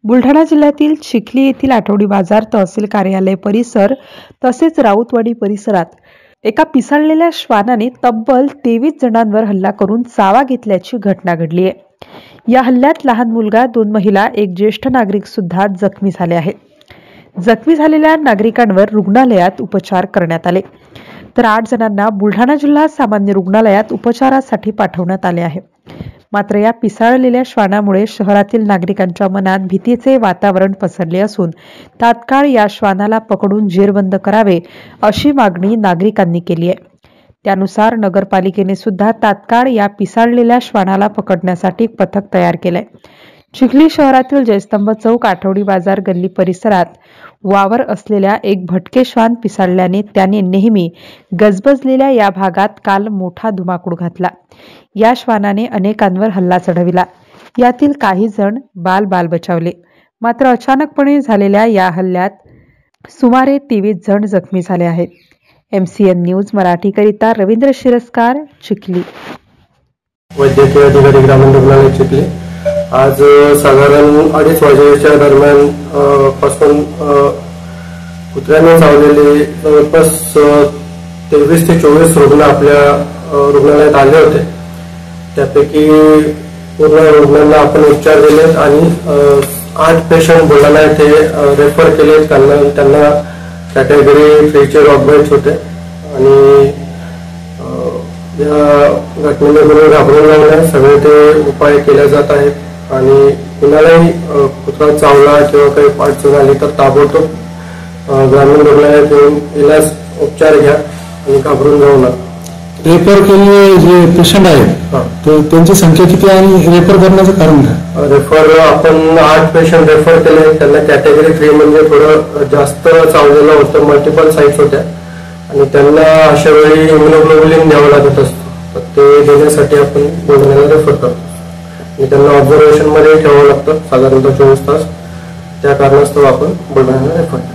बुलढाणा जिल्ह्यातील चिखली येथील आठवडी बाजार तहसील कार्यालय परिसर तसेच राऊतवाडी परिसरात एका पिसाळलेल्या श्वानाने तब्बल 23 जणांवर हल्ला करून चावा घेतल्याची घटना घडली आहे। या हल्ल्यात लहान मुलगा, 2 महिला, एक ज्येष्ठ नागरिक सुद्धा जखमी झाले आहेत। जखमी झालेल्या नागरिकांवर रुग्णालयात उपचार करण्यात आले, तर 8 जणांना बुलढाणा जिल्हा सामान्य रुग्णालयात उपचारासाठी पाठवण्यात आले आहे। मात्र या पिसाळलेल्या श्वानामुळे शहरातील नागरिकांच्या मनात भीतीचे वातावरण पसरले असून तात्काळ या श्वानाला पकडून जेरबंद करावे अशी मागणी नागरिकांनी केली आहे। त्यानुसार नगरपालिकेने सुद्धा तात्काळ या पिसाळलेल्या श्वानाला पकडण्यासाठी पथक तयार केले आहे। चिखली शहरातील जयस्तंभ चौक, आठवडी बाजार गल्ली परिसरात वावर असलेल्या एक भटके श्वान पिसाळल्याने त्याने नेहमी गजबजलेल्या या भागात काल मोठा धुमाकूळ घातला। या श्वानाने अनेकांवर हल्ला चढविला, यातील काही जण बाल बचावले। मात्र अचानकपणे झालेल्या या हल्ल्यात सुमारे 23 जण जखमी झाले आहेत। MCN न्यूज मराठी करिता रवींद्र शिरस्कार, चिखली। वैद्यकीय अधिकारी ग्रामीण रुग्णालय चिखली आज साधारण 2:30 वाजेच्या दरम्यान पासून कुत्र्याने चावलेले जवळपास 23 ते 24 रुग्ण आपल्या रुग्णालयात आले होते। त्यापैकी पूर्ण रुग्णांना आपण उपचार दिले आणि 8 पेशंट बुलढाणा येथे रेफर केले। त्यांना कॅटेगरी 3चे रॉकबाईट्स होते आणि या घटनेने घाबरून जाऊ नये, सगळे ते उपाय केले जात आहेत आणि कुणालाही कुत्रा चावला किंवा काही अडचण आली तर ताबडतोब ग्रामीण रुग्णालयात येऊन इलाज उपचार घ्या आणि घाबरून जाऊ नका। रेफर केलेले जे पेशंट आहेत तर त्यांची संख्या किती आणि रेफर करण्याचं कारण काय? रेफर आपण 8 पेशंट रेफर केले। त्यांना कॅटेगरी 3 म्हणजे थोडं जास्त चावलेलं होतं, मल्टिपल साईट्स होत्या आणि त्यांना अशा वेळी इम्युनोग्लोबुलिन द्यावं लागत असतं, तर ते देण्यासाठी आपण बुलढाण्याला रेफर करतो आणि त्यांना ऑब्झर्वेशन मध्ये ठेवावं लागतं साधारणतः 24 तास। त्या कारणास्तव आपण बुलढाण्याला रेफर करतो।